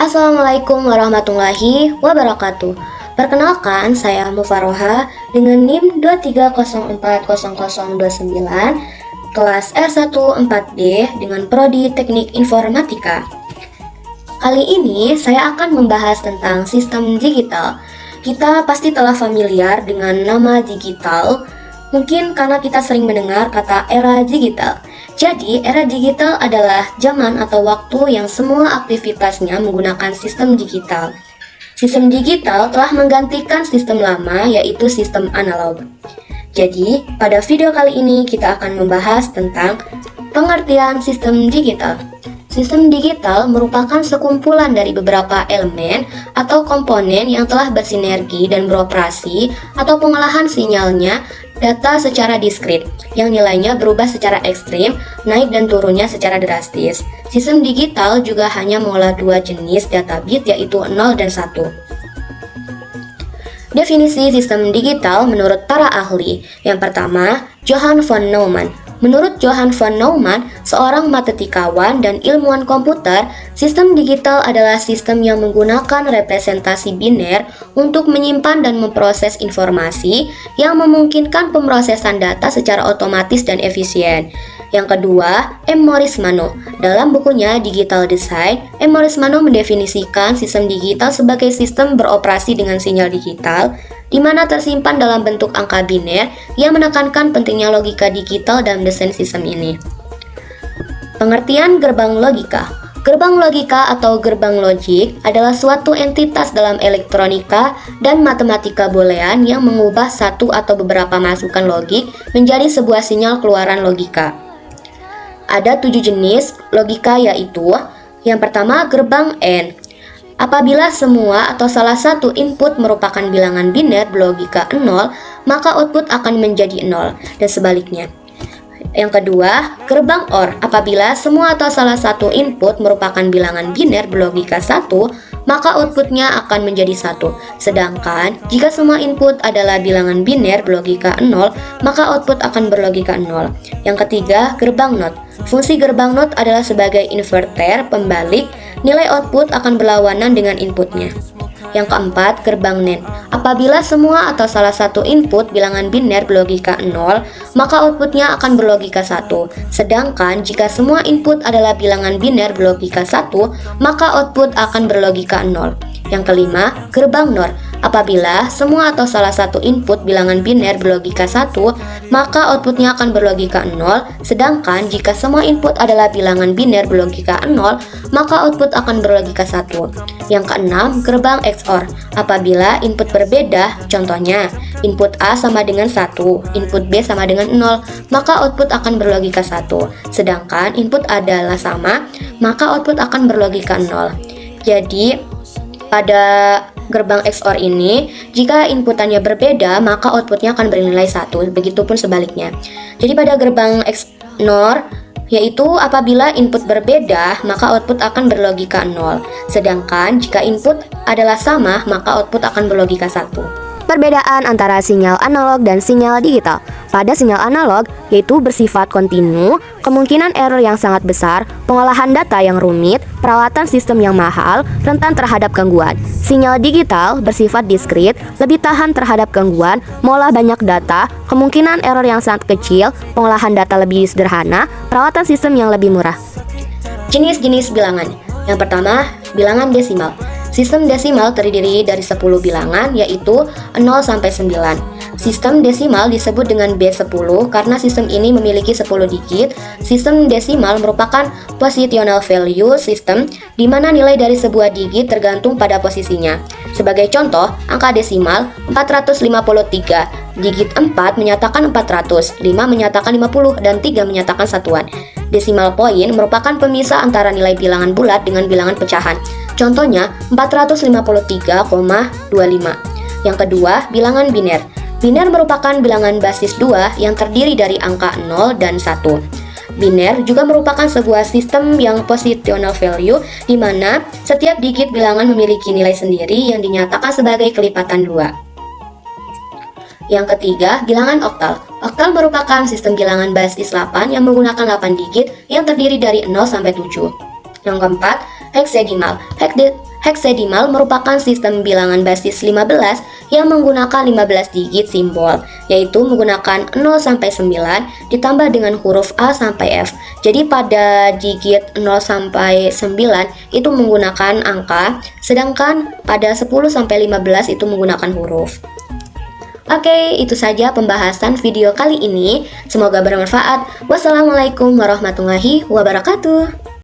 Assalamualaikum warahmatullahi wabarakatuh. Perkenalkan, saya Mufaroha dengan NIM 23040029, kelas S1 4D dengan Prodi Teknik Informatika. Kali ini saya akan membahas tentang sistem digital. Kita pasti telah familiar dengan nama digital, mungkin karena kita sering mendengar kata era digital. Jadi, era digital adalah zaman atau waktu yang semua aktivitasnya menggunakan sistem digital. Sistem digital telah menggantikan sistem lama, yaitu sistem analog. Jadi, pada video kali ini kita akan membahas tentang pengertian sistem digital. Sistem digital merupakan sekumpulan dari beberapa elemen atau komponen yang telah bersinergi dan beroperasi atau pengolahan sinyalnya data secara diskrit, yang nilainya berubah secara ekstrim, naik dan turunnya secara drastis. Sistem digital juga hanya mengolah dua jenis data bit, yaitu 0 dan 1. Definisi sistem digital menurut para ahli. Yang pertama, Johann von Neumann. Menurut Johann von Neumann, seorang matematikawan dan ilmuwan komputer, sistem digital adalah sistem yang menggunakan representasi biner untuk menyimpan dan memproses informasi yang memungkinkan pemrosesan data secara otomatis dan efisien. Yang kedua, M. Morris Mano. Dalam bukunya Digital Design, M. Morris Mano mendefinisikan sistem digital sebagai sistem beroperasi dengan sinyal digital, di mana tersimpan dalam bentuk angka biner yang menekankan pentingnya logika digital dalam desain sistem ini. Pengertian gerbang logika. Gerbang logika atau gerbang logik adalah suatu entitas dalam elektronika dan matematika boolean yang mengubah satu atau beberapa masukan logik menjadi sebuah sinyal keluaran logika. Ada 7 jenis logika, yaitu yang pertama, gerbang AND. Apabila semua atau salah satu input merupakan bilangan biner berlogika 0, maka output akan menjadi 0, dan sebaliknya. Yang kedua, gerbang OR. Apabila semua atau salah satu input merupakan bilangan biner berlogika 1, maka outputnya akan menjadi 1. Sedangkan, jika semua input adalah bilangan biner berlogika 0, maka output akan berlogika 0. Yang ketiga, gerbang NOT. Fungsi gerbang NOT adalah sebagai inverter pembalik, nilai output akan berlawanan dengan inputnya. Yang keempat, gerbang NAND. Apabila semua atau salah satu input bilangan biner berlogika 0, maka outputnya akan berlogika 1. Sedangkan jika semua input adalah bilangan biner berlogika 1, maka output akan berlogika 0. Yang kelima, gerbang NOR. Apabila semua atau salah satu input bilangan biner berlogika 1, maka outputnya akan berlogika 0. Sedangkan jika semua input adalah bilangan biner berlogika 0, maka output akan berlogika 1. Yang keenam, gerbang XOR. Apabila input berbeda, contohnya input A sama dengan 1, input B sama dengan 0, maka output akan berlogika 1. Sedangkan input adalah sama, maka output akan berlogika 0. Jadi, pada gerbang XOR ini, jika inputannya berbeda, maka outputnya akan bernilai 1, begitupun sebaliknya. Jadi pada gerbang XNOR, yaitu apabila input berbeda, maka output akan berlogika 0. Sedangkan jika input adalah sama, maka output akan berlogika 1. Perbedaan antara sinyal analog dan sinyal digital. Pada sinyal analog, yaitu bersifat kontinu, kemungkinan error yang sangat besar, pengolahan data yang rumit, perawatan sistem yang mahal, rentan terhadap gangguan. Sinyal digital bersifat diskrit, lebih tahan terhadap gangguan, mengolah banyak data, kemungkinan error yang sangat kecil, pengolahan data lebih sederhana, perawatan sistem yang lebih murah. Jenis-jenis bilangan. Yang pertama, bilangan desimal. Sistem desimal terdiri dari 10 bilangan, yaitu 0 sampai 9. Sistem desimal disebut dengan B10 karena sistem ini memiliki 10 digit. Sistem desimal merupakan positional value system di mana nilai dari sebuah digit tergantung pada posisinya. Sebagai contoh, angka desimal 453. Digit 4 menyatakan 400, 5 menyatakan 50, dan 3 menyatakan satuan. Desimal point merupakan pemisah antara nilai bilangan bulat dengan bilangan pecahan. Contohnya 453,25. Yang kedua, bilangan biner. Biner merupakan bilangan basis 2 yang terdiri dari angka 0 dan 1. Biner juga merupakan sebuah sistem yang positional value di mana setiap digit bilangan memiliki nilai sendiri yang dinyatakan sebagai kelipatan 2. Yang ketiga, bilangan oktal. Oktal merupakan sistem bilangan basis 8 yang menggunakan 8 digit yang terdiri dari 0 sampai 7. Yang keempat, hexadecimal. Hexadecimal merupakan sistem bilangan basis 15 yang menggunakan 15 digit simbol, yaitu menggunakan 0 sampai 9 ditambah dengan huruf A sampai F. Jadi pada digit 0 sampai 9 itu menggunakan angka, sedangkan pada 10 sampai 15 itu menggunakan huruf. Oke, itu saja pembahasan video kali ini. Semoga bermanfaat. Wassalamualaikum warahmatullahi wabarakatuh.